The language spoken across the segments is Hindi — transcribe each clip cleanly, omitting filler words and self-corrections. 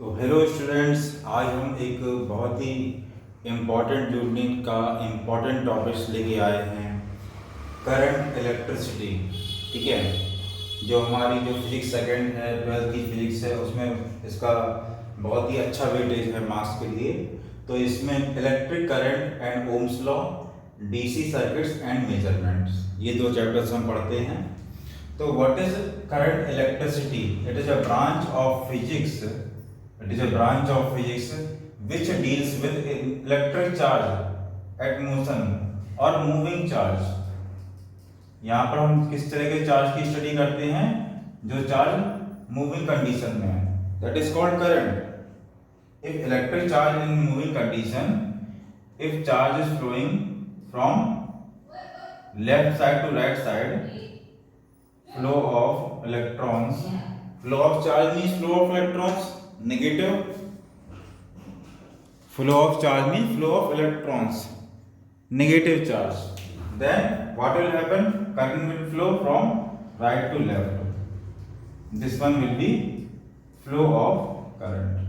तो हेलो स्टूडेंट्स, आज हम एक बहुत ही इम्पॉर्टेंट यूनिट का इम्पॉर्टेंट टॉपिक्स लेके आए हैं। करंट इलेक्ट्रिसिटी, ठीक है। जो हमारी जो फिजिक्स सेकंड है, 12th की फिजिक्स है, उसमें इसका बहुत ही अच्छा वेटेज है मार्क्स के लिए। तो इसमें electric current and Ohm's law, DC circuits and measurements, ये दो चैप्टर्स हम पढ़ते हैं। तो what is current electricity? It is a branch of physics which deals with electric charge at motion or moving charge। यहाँ पर हम किस तरह के चार्ज की स्टडी करते हैं? जो चार्ज मूविंग कंडीशन में है, that is called current. If electric charge in moving condition, if charge is flowing from left side to right side, flow of electrons, flow of charge means flow of electrons, negative, flow of charge means flow of electrons, negative charge, then what will happen? Current will flow from right to left. This one will be flow of current.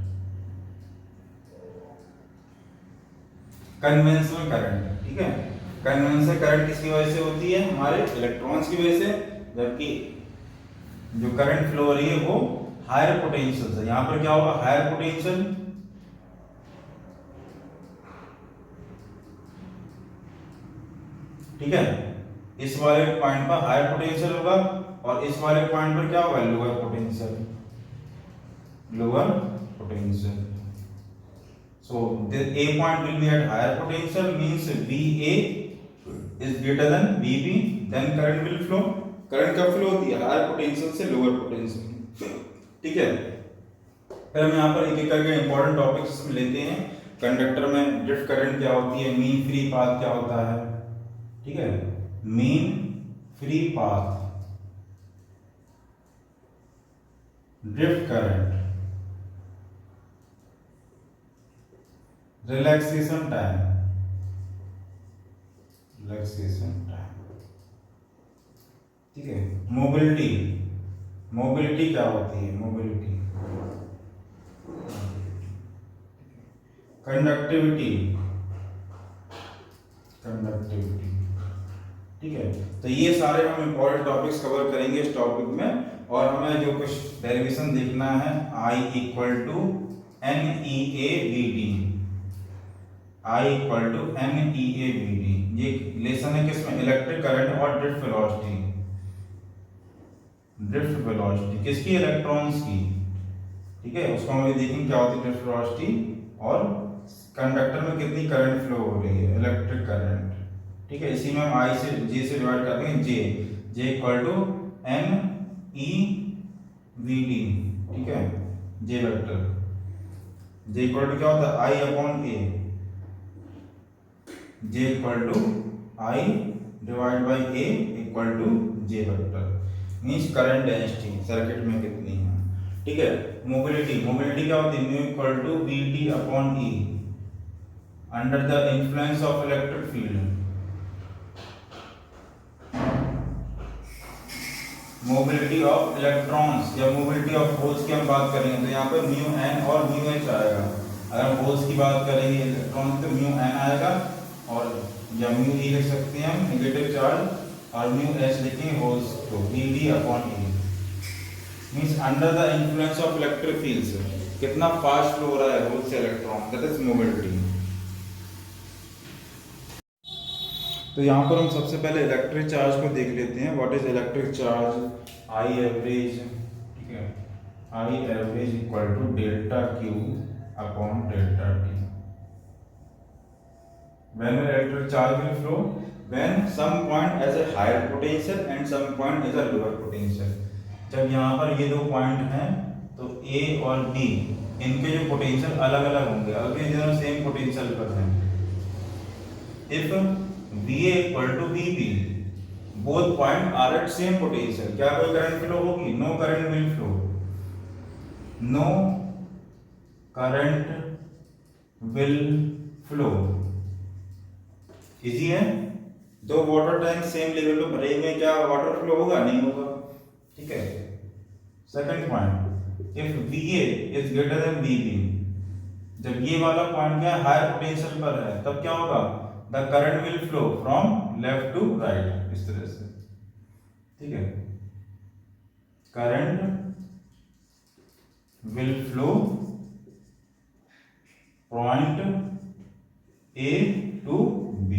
Conventional current, ठीक है। कन्वेंशनल करंट किसकी वजह से होती है? हमारे इलेक्ट्रॉन्स की वजह से, जबकि जो करंट फ्लो हो रही है वो हायर पोटेंशियल से। यहां पर क्या होगा? हायर पोटेंशियल, ठीक है। इस वाले पॉइंट पर हायर पोटेंशियल होगा और इस वाले पॉइंट पर क्या होगा? Lower potential, lower potential. So the A point will be at higher potential, means VA is greater than VB, then current will flow। Current कब फ्लो होती है? हायर पोटेंशियल से लोअर पोटेंशियल, ठीक है। फिर हम यहाँ पर एक एक करके इंपॉर्टेंट टॉपिक्स लेते हैं। कंडक्टर में ड्रिफ्ट करंट क्या होती है? मीन फ्री पाथ क्या होता है? ठीक है, mean free path, drift current, relaxation time, relaxation time, ठीक है। मोबिलिटी, मोबिलिटी क्या होती है? मोबिलिटी, कंडक्टिविटी, कंडक्टिविटी, ठीक है। तो ये सारे हम इंपॉर्टेंट टॉपिक्स कवर करेंगे इस टॉपिक में। और हमें जो कुछ डेरिवेशन देखना है, I equal to N E A V D, I equal to N E A V D. ये रिलेशन है किसमें? इलेक्ट्रिक करंट और ड्रिफ्ट वेलोसिटी। ड्रिफ्ट वेलोसिटी किसकी? इलेक्ट्रॉन्स की, ठीक है। उसको हम देखेंगे क्या होती है ड्रिफ्ट वेलोसिटी, और कंडक्टर में कितनी करंट फ्लो हो रही है? इलेक्ट्रिक करंट, ठीक है। इसी में हम I से J से डिवाइड करते हैं, J equal to N E V D, ठीक है। J vector, J equal to क्या होता है? I upon A, J equal to I divide by A equal to J vector, means current density circuit में कितनी है, ठीक है। मोबिलिटी, मोबिलिटी क्या होती है? Mu equal to V T upon E under the influence of electric field. Mobility of electrons या मोबिलिटी ऑफ होल्स की हम बात करेंगे तो यहाँ पर म्यू एन और म्यू एच आएगा। अगर होल्स की बात करेंगे इलेक्ट्रॉन तो म्यू एन आएगा, और या म्यू ई लिख सकते हैं हम नेगेटिव चार्ज, और म्यू एच लिखेंगे होल्स को, V D upon E, means under the influence of electric fields कितना फास्ट फ्लो हो रहा है होल से इलेक्ट्रॉन, दैट इज मोबिलिटी। तो यहाँ पर हम सबसे पहले इलेक्ट्रिक चार्ज को देख लेते हैं। What is electric charge? I average, ठीक है। I average equal to delta Q upon delta T. When electric charge will flow, when some point has a higher potential and some point has a lower potential। जब यहाँ पर ये दो पॉइंट हैं तो A और B, इनके जो पोटेंशियल अलग अलग होंगे, अगर ये दोनों सेम पोटेंशियल पर हैं। If VA equal to VB, both point are at same potential, क्या कोई करंट फ्लो होगी? No current will flow, no current will flow. Easy है। दो वाटर टैंक सेम लेवल पे भरे हुए, क्या वाटर फ्लो होगा? नहीं होगा, ठीक है। Second point, if VA is greater than VB, जब ये वाला पॉइंट क्या हायर पोटेंशियल पर है तब क्या होगा, the current will flow from left to right, इस तरह से, ठीक है, current will flow point A to B,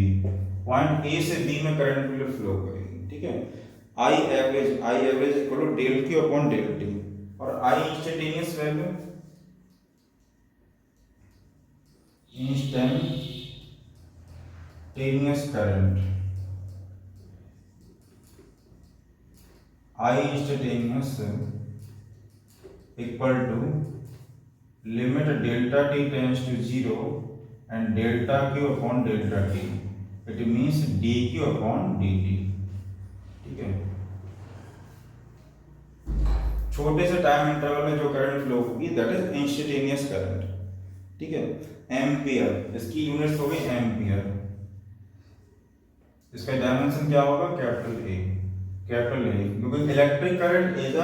point A से B में करंट विल फ्लो करेगी, ठीक है। I average equal to del Q upon del T, और I instantaneous value, instantaneous current, I instantaneous equal to limit delta T tends to 0 and delta Q upon delta T, it means dQ upon dt, ठीक है। छोटे से टाइम इंटरवल में जो करंट फ्लो होगी दैट इज इंस्टेंटेनियस करंट, ठीक है। एम्पियर, इसकी यूनिट्स हो गई एम्पियर, इसका डायमेंशन क्या होगा, कैपिटल ए, क्योंकि electric current is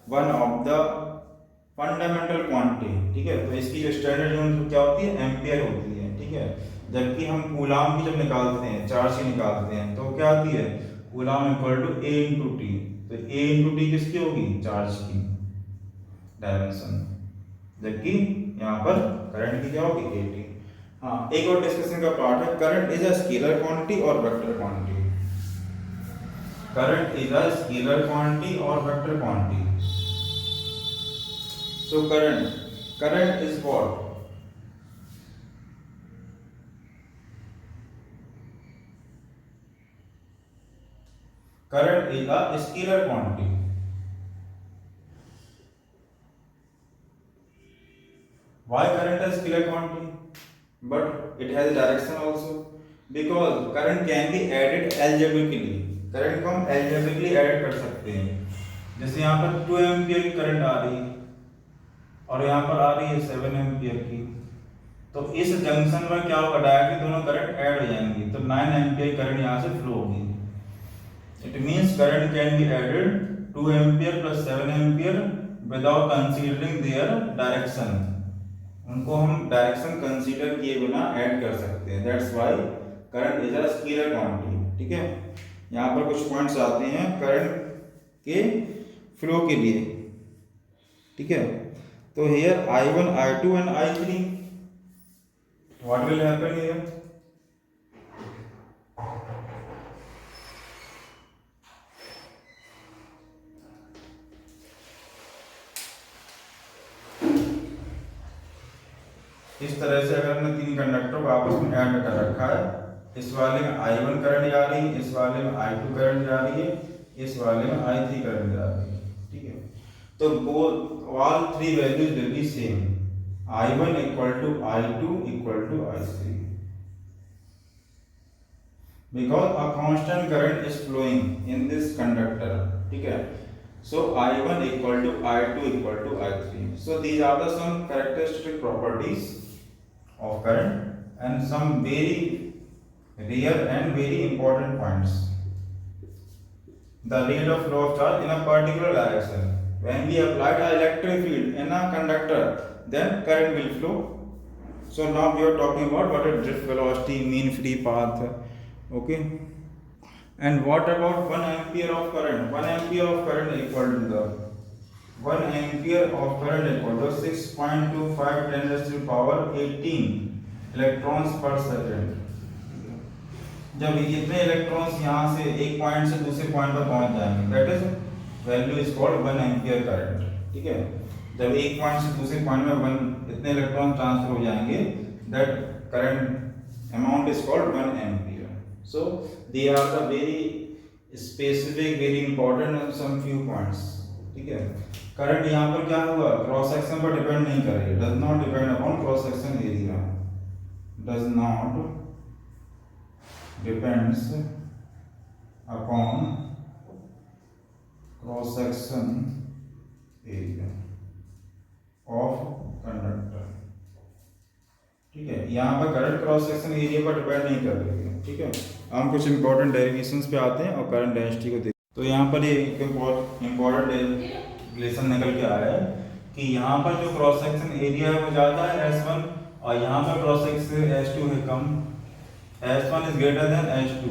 one of the fundamental quantity, ठीक है। तो इसकी जो स्टैंडर्ड यूनिट क्या होती है, एम्पियर होती है, ठीक है। जबकि हम कूलाम की जब निकालते हैं, चार्ज की निकालते हैं, तो क्या आती है, coulomb equal to A into T, तो A इंटू टी किसकी होगी, चार्ज की डायमेंशन, जबकि यहाँ पर करंट की क्या होगी, AT। हाँ, एक और डिस्कशन का पार्ट है, current is a scalar quantity और vector quantity, current is a scalar quantity और vector quantity. So current is what? Current is a scalar quantity. Why current is scalar quantity? But it has a direction also. Because current can be added algebraically. Current को हम algebraically add कर सकते हैं। जैसे यहाँ पर 2 एम्पियर की करंट आ रही है और यहाँ पर आ रही है 7 एम्पियर की, तो इस जंक्शन में क्या होगा, डायरेक्टली दोनों करंट ऐड हो जाएंगी, तो 9 एम्पियर करंट यहाँ से फ्लो होगी। It means current can be added 2 ampere plus 7 ampere without considering their direction, उनको हम डायरेक्शन कंसीडर किए बिना ऐड कर सकते हैं, that's why current is a scalar quantity, ठीक है। यहाँ पर कुछ पॉइंट्स आते हैं करंट के फ्लो के लिए, ठीक है। तो here I1, I2 and I3, what will happen here? इस तरह से अगर हमने 3 कंडक्टर को आपस में ऐड कर रखा है, इस वाले में I1 करंट जा रही है, इस वाले में I2 करंट जा रही है, इस वाले में I3 करंट जा रही है, ठीक है। तो both all 3 values will be same, I1 equal to I2 equal to I3, because a constant current is flowing in this conductor, ठीक है। So I1 equal to I2 equal to I3. So these are the some characteristic properties of current and some very rare and very important points. The rate of flow of charge in a particular direction. When we apply the electric field in a conductor, then current will flow. So now we are talking about what is drift velocity, mean free path, okay. And what about 1 ampere of current? 1 ampere of current equal to the 1 ampere of current equal to 6.25 10 raised to power 18 electrons per second. जब इतने इलेक्ट्रॉन्स यहाँ से एक पॉइंट से दूसरे पॉइंट पर पहुंच जाएंगे, that is value is called 1 ampere current, ठीक है। जब एक पॉइंट से दूसरे पॉइंट में इतने इलेक्ट्रॉन ट्रांसफर हो जाएंगे, that current amount is called 1 ampere. So they are the very specific, very important some few points, ठीक है। करंट यहाँ पर क्या होगा, क्रॉस सेक्शन पर डिपेंड नहीं करेगी, does not depend upon cross section area, does not depends upon cross section area of conductor, ठीक है। यहाँ पर करंट क्रॉस सेक्शन एरिया पर डिपेंड नहीं कर रही है, ठीक है। हम कुछ इंपॉर्टेंट डेरिवेशंस पे आते हैं और करंट डेंसिटी को देखते हैं। तो यहाँ पर ये इंपॉर्टेंट रिलेशन निकल के आया है कि यहाँ पर जो क्रॉस सेक्शन एरिया है वो ज़्यादा है S1 और यहाँ पर क्रॉस सेक्शन S2 है कम, S1 is greater than S2,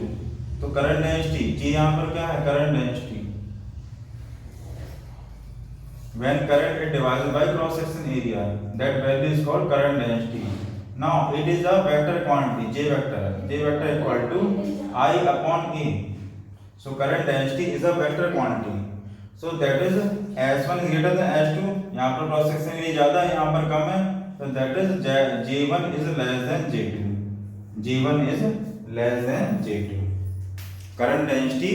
तो करंट डेंसिटी जी यहाँ पर क्या है current density, when current is divided by cross section area that value is called current density. Now it is a vector quantity J vector equal to I upon A. So current density is a vector quantity. So that is S1 is greater than S2, यहाँ पर cross section area ज़्यादा है यहाँ पर कम है, so that is J1 is less than J2. J1 is less than J2. Current density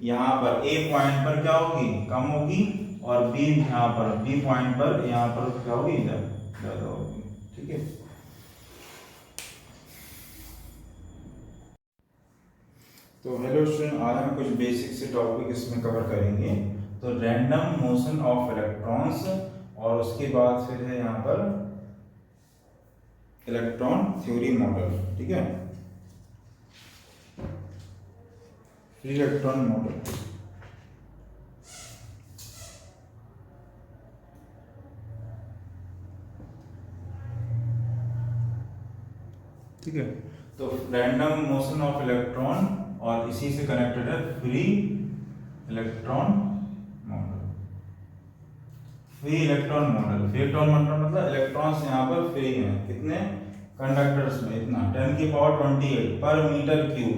यहाँ पर A पॉइंट पर क्या होगी कम होगी और B यहाँ पर B पॉइंट पर यहाँ पर क्या होगी ज़्यादा होगी, ठीक है। तो हेलो स्टूडेंट, आज हम कुछ बेसिक से टॉपिक इसमें कवर करेंगे। तो रैंडम मोशन ऑफ इलेक्ट्रॉन्स और उसके बाद फिर है यहाँ पर इलेक्ट्रॉन थ्योरी मॉडल, ठीक है, फ्री इलेक्ट्रॉन मॉडल। ठीक है, तो रैंडम मोशन ऑफ इलेक्ट्रॉन और इसी से कनेक्टेड है free electron model. Free electron model मतलब इलेक्ट्रॉन्स यहाँ पर फ्री हैं, कितने कंडक्टर्स में, इतना 10 की पावर 28 पर meter cube.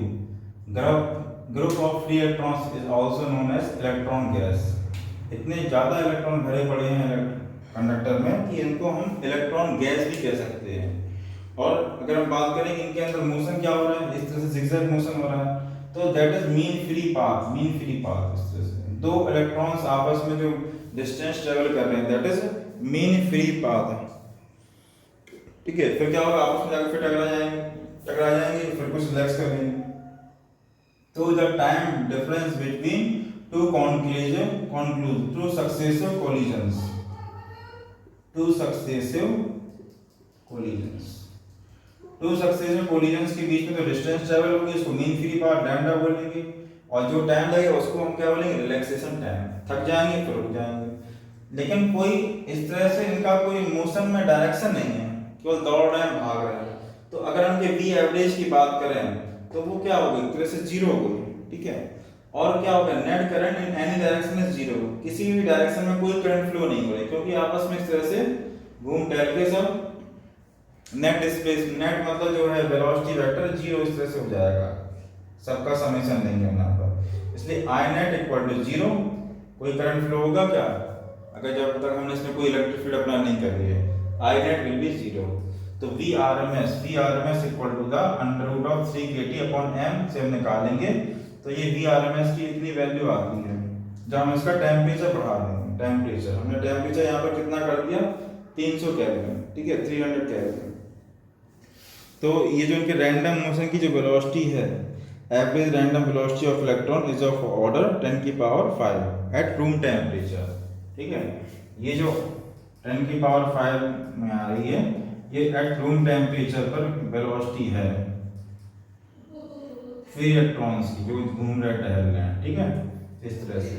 Group of free electrons is also known as electron gas. इतने ज़्यादा इलेक्ट्रॉन भरे पड़े हैं कंडक्टर में कि इनको हम इलेक्ट्रॉन गैस भी कह सकते हैं। और अगर हम बात करें इनके अंदर मोशन क्या हो रहा है, इस तरह से जिगजैग मोशन हो रहा है, तो that is mean free path. इस तरह से दो इलेक्ट्रॉन्स आपस में जो डिस्टेंस ट्रेवल कर रहे हैं that is mean free path, ठीक है। फिर क्या होगा, आपस में जाकर फिर टकरा जाएंगे फिर कुछ रिलैक्स कर लेंगे। तो the time difference between two successive collisions के बीच में जो डिस्टेंस ट्रैवल होगी उसको मीन फ्री पाथ लैम्डा बोलेंगे, और जो टाइम लगेगा उसको हम क्या बोलेंगे रिलैक्सेशन टाइम। थक जाएंगे फिर रुक जाएंगे, लेकिन कोई इस तरह से इनका कोई मोशन में डायरेक्शन नहीं है, केवल दौड़ रहे हैं भाग रहे हैं। तो अगर हम वी एवरेज की बात करें तो वो क्या होगी, एक तरह से जीरो होगी, ठीक है। और क्या होगा, net current in any direction is zero, किसी भी डायरेक्शन में कोई करंट फ्लो नहीं हो रही, क्योंकि आपस में इस तरह से घूम टहल के सब नेट मतलब जो है वेलोसिटी वेक्टर जीरो इस तरह से हो जाएगा, सबका समेशन लेंगे यहाँ पर। इसलिए आई नेट इक्वल टू जीरो, कोई करंट फ्लो होगा क्या, अगर जब तक हमने इसमें कोई इलेक्ट्रिक फील्ड अप्लाई नहीं कर रही है, I net will be zero. तो V R M S equal to the under root of 3 kT अपॉन m से हम निकालेंगे, तो ये वी आर एम एस की इतनी वैल्यू आती है। जब हम इसका टेम्परेचर बढ़ा देंगे, टेम्परेचर हमने टेम्परेचर यहाँ पर कितना कर दिया 300 केल्विन, ठीक है, 300 केल्विन। तो ये जो इनके रैंडम मोशन की जो वेलोसिटी है, average random velocity of electron is of order 10 की पावर 5 एट रूम टेम्परेचर, ठीक है। ये जो 10 की पावर 5 में आ रही है, ये एट रूम टेम्परेचर पर वेलोसिटी है फ्री इलेक्ट्रॉन्स की जो घूम रहे टहल रहे हैं, ठीक है। इस तरह से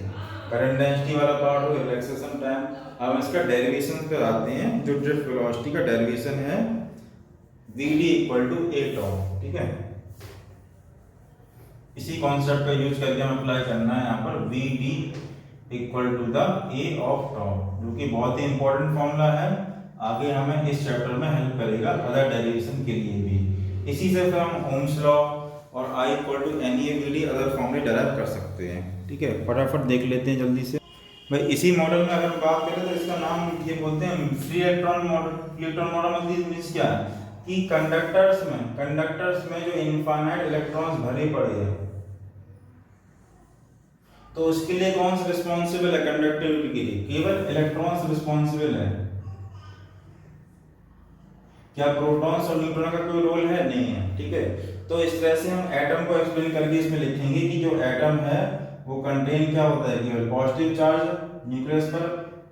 करंट डेंसिटी वाला पार्ट हो, रिलैक्सेशन टाइम। अब इसका डेरिवेशन पे आते हैं, जो ड्रिफ्ट वेलोसिटी का डेरिवेशन है Vd equal to a tau, ठीक है। इसी कॉन्सेप्ट का यूज करके हमें अप्लाई करना है यहाँ पर Vd equal to the a of tau, जो कि बहुत ही इंपॉर्टेंट फॉर्मूला है, आगे हमें इस चैप्टर में हेल्प करेगा अदर डेरिवेशन के लिए भी। इसी से फिर हम ओम्स लॉ और I equal to NAVD other फॉर्मूले डेराइव कर सकते हैं, ठीक है। फटाफट देख लेते हैं जल्दी से भाई। इसी मॉडल में अगर हम बात करें तो इसका नाम ये बोलते हैं free electron model. Electron model मतलब मींस क्या है कि कंडक्टर्स में जो इनफाइनाइट इलेक्ट्रॉन्स भरे पड़े हैं, तो उसके लिए कौन सा रिस्पॉन्सिबल है कंडक्टिविटी के लिए, केवल इलेक्ट्रॉन्स रिस्पॉन्सिबल है। क्या प्रोटॉन्स और न्यूट्रॉन का कोई रोल है, नहीं है, ठीक है। तो इस तरह से हम एटम को एक्सप्लेन करके इसमें लिखेंगे कि जो एटम है वो कंटेन क्या होता है, केवल पॉजिटिव चार्ज न्यूक्लियस पर,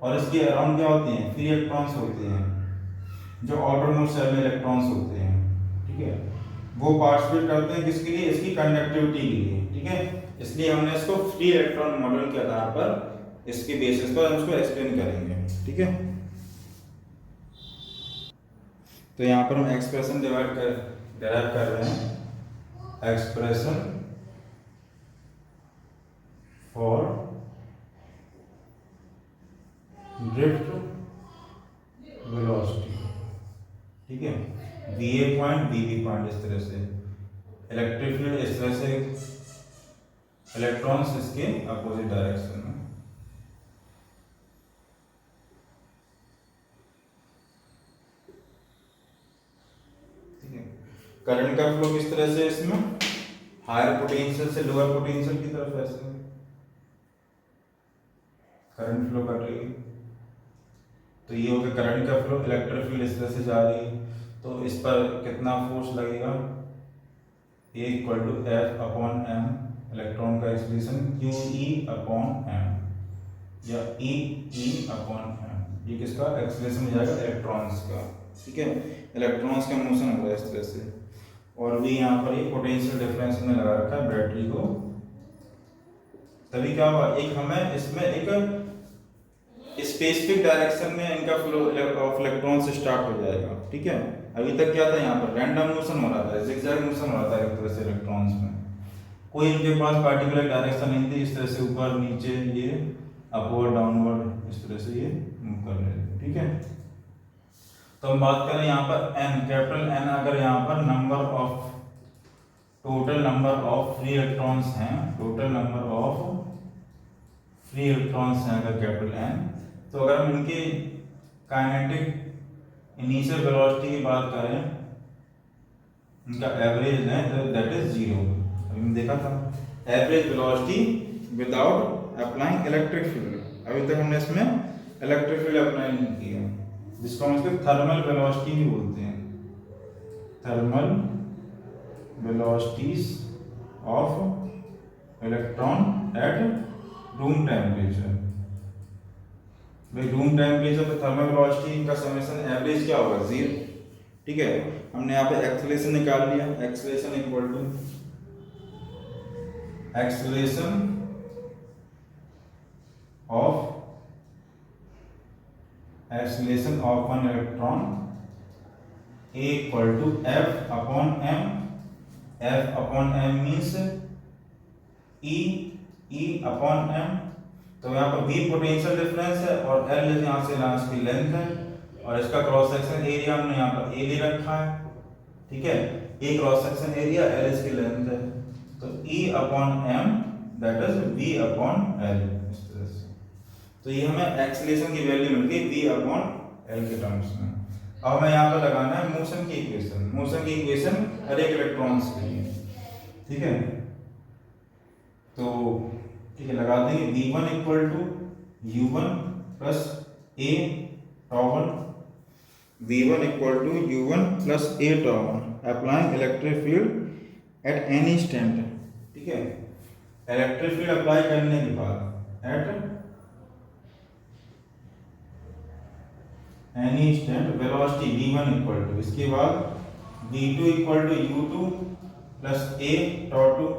और इसके अराउंड क्या होते हैं फ्री इलेक्ट्रॉन्स होते हैं, जो आउटर मोस्ट शेल में इलेक्ट्रॉन्स होते हैं, ठीक है। वो पार्टिसिपेट करते हैं किसके लिए, इसकी कंडक्टिविटी के लिए, ठीक है। इसलिए हमने इसको फ्री इलेक्ट्रॉन मॉडल के आधार पर, इसके बेसिस पर हम इसको एक्सप्लेन करेंगे, ठीक है। तो यहाँ पर हम एक्सप्रेशन डेराइव कर रहे हैं, एक्सप्रेशन फॉर ड्रिफ्ट वेलोसिटी, ठीक है, बी ए पॉइंट बी बी पॉइंट, इस तरह से इलेक्ट्रिक फील्ड इस तरह से, इलेक्ट्रॉन्स इसके अपोजिट डायरेक्शन में। ठीक है, करंट का फ्लो किस तरह से इसमें, हायर पोटेंशियल से लोअर पोटेंशियल की तरफ ऐसे करंट फ्लो कर रही है। तो ये हो गया करंट का फ्लो, इलेक्ट्रिक फील्ड इस तरह से जा रही है, तो इस पर कितना फोर्स लगेगा, A equal to F upon M, electron का expression Q E upon M या ई अपॉन एम, ये किसका एक्सप्रेशन हो जाएगा, इलेक्ट्रॉन्स का। ठीक है, इलेक्ट्रॉन्स का मोशन हो रहा है इस तरह से, और भी यहाँ पर ये पोटेंशियल डिफरेंस में लगा रखा है बैटरी को। तभी क्या हुआ, एक हमें इसमें एक स्पेसिफिक डायरेक्शन में इनका फ्लो ऑफ इलेक्ट्रॉन से स्टार्ट हो जाएगा। ठीक है, अभी तक क्या था, यहाँ पर रैंडम मोशन हो रहा था, जिगजैग मोशन हो रहा था एक तरह से इलेक्ट्रॉन्स में, कोई इनके पास पार्टिकुलर डायरेक्शन नहीं थी, इस तरह से ऊपर नीचे ये अपवर्ड डाउनवर्ड इस तरह से ये मूव कर रहे थे। ठीक है, तो हम बात करें यहाँ पर एन, कैपिटल एन, अगर यहाँ पर number of, total number of free electrons हैं, total number of free electrons हैं अगर कैपिटल एन, तो अगर हम इनकी काइनेटिक इनिशियल वेलोसिटी की बात करें, इनका एवरेज है तो दैट इज 0। अभी हमने देखा था average velocity without applying electric field, अभी तक हमने इसमें इलेक्ट्रिक फील्ड अप्लाई नहीं किया, जिसको हम इसको थर्मल वेलोसिटी भी बोलते हैं, thermal velocities of electron at room temperature. भाई रूम टेम्परेचर पे थर्मल वेलोसिटी का समेशन एवरेज क्या होगा, 0। ठीक है, हमने यहाँ पे एक्सेलरेशन निकाल लिया, acceleration equal to acceleration of one electron A equal to F upon M, F upon M means E upon M। तो यहाँ पर V पोटेंशियल डिफरेंस है और L यहाँ से लास्ट की लेंथ है, और इसका क्रॉस सेक्शन एरिया हमने यहाँ पर A ले रखा है। ठीक है, A cross section area, L इसकी लेंथ है, तो E upon M that is V upon L, इस तरह से। तो ये हमें एक्सेलरेशन की वैल्यू मिल गई V अपॉन L के टर्म्स में। अब हमें यहाँ पर लगाना है मोशन की इक्वेशन, मोशन की इक्वेशन हर एक इलेक्ट्रॉन्स के लिए। ठीक है, तो ठीक है, लगा देंगे V1 equal to U1 plus A tau1, V1 equal to U1 plus A tau1 applying electric field at any instant. ठीक है, इलेक्ट्रिक फील्ड अप्लाई करने के बाद at any instant velocity V1 equal to, इसके बाद V2 equal to U2 plus A tau2,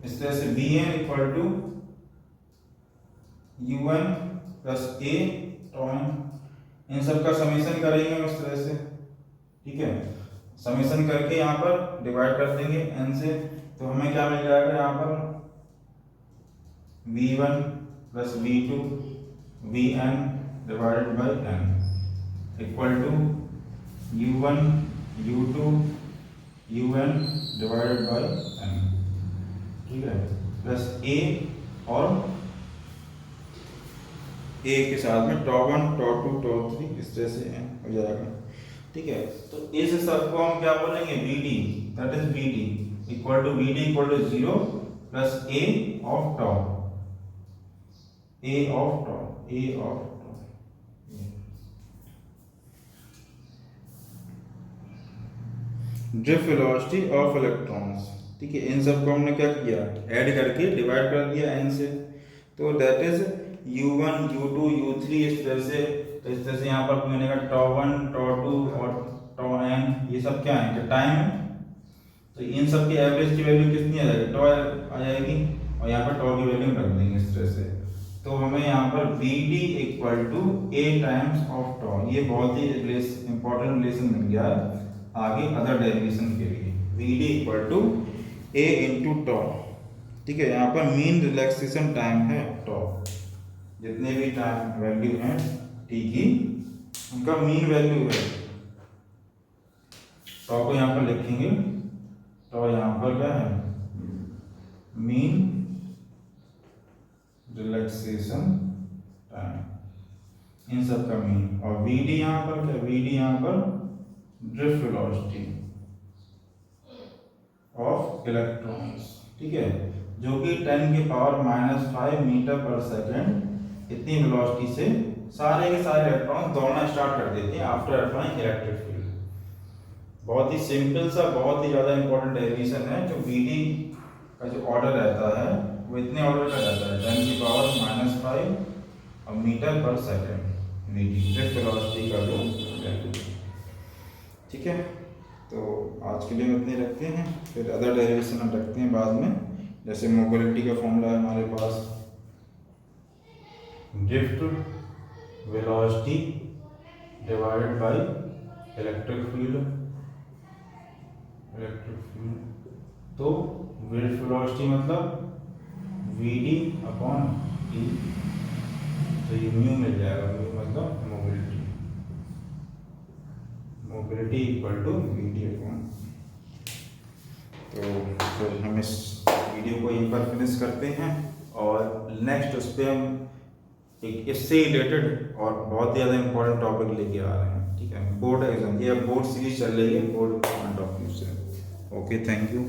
इस तरह से Vn equal to U1 plus A tau1, इन सब का समेशन करेंगे इस तरह से। ठीक है, समेशन करके यहाँ पर डिवाइड कर देंगे n से, तो हमें क्या मिल जाएगा यहाँ पर V1 plus V2 Vn divided by n equal to U1 U2 Un divided by n। ठीक है, प्लस A और A के साथ में tau1 tau2 tau3 इस तरह से हो जाएगा। ठीक है, तो इस सब को हम क्या बोलेंगे, BD, that is BD equal to BD equal to 0 plus A of tau, A of tau, A of tau। Drift velocity of electrons. ठीक है, इन सब को हमने क्या किया, ऐड करके डिवाइड कर दिया n से, तो that is U1 U2 U3 इस तरह से। तो इस तरह से यहाँ पर मैंने कहा tau1 tau2 और tau n, ये सब क्या है, टाइम है। तो इन सब की एवरेज की वैल्यू कितनी आ जाएगी, tau आ जाएगी, और यहाँ पर tau की वैल्यू रख देंगे इस तरह से। तो हमें यहाँ पर V D equal to A times of tau, ये बहुत ही इंपॉर्टेंट रिलेशन मिल गया है आगे अदर डेरिवेशन के लिए। V D equal to A into tau, ठीक है। यहाँ पर मीन रिलैक्सेशन टाइम है टॉ, जितने भी टाइम वैल्यू हैं टी की उनका मीन वैल्यू है। टॉ को यहाँ पर लिखेंगे, टॉ यहाँ पर क्या है, मीन रिलैक्सेशन टाइम, इन सब का मीन। और वी डी यहाँ पर क्या, वी डी यहाँ पर ड्रिफ्ट वेलोसिटी ऑफ इलेक्ट्रॉन्स, ठीक है, जो कि 10⁻⁵ मीटर पर सेकेंड इतनी वेलोसिटी से सारे के सारे इलेक्ट्रॉन दौड़ना स्टार्ट कर देते हैं आफ्टर अप्लाइंग इलेक्ट्रिक फील्ड। बहुत ही सिंपल सा, बहुत ही ज़्यादा इंपॉर्टेंट डेरिवेशन है। जो वी डी का जो ऑर्डर रहता है वो इतने ऑर्डर का रहता है 10⁻⁵ मीटर पर second V D drift velocity का जो वैल्यू, ठीक है। तो आज के लिए हम इतने रखते हैं, फिर अदर डेरिवेशन हम रखते हैं बाद में। जैसे मोबिलिटी का फॉर्मूला है हमारे पास, drift velocity divided by electric field, तो ड्रिफ्ट वेलोसिटी मतलब वी डी अपॉन टी, तो ये म्यू मिल जाएगा, म्यू मतलब mobility, mobility equal to V D upon. तो फिर हम इस वीडियो को यहीं पर फिनिश करते हैं और नेक्स्ट उस पर हम एक इससे रिलेटेड और बहुत ज़्यादा इंपॉर्टेंट टॉपिक लेके आ रहे हैं, ठीक है। बोर्ड एग्जाम, ये बोर्ड सीरीज चल रही है, बोर्ड पॉइंट ऑफ व्यू से। Okay, thank you.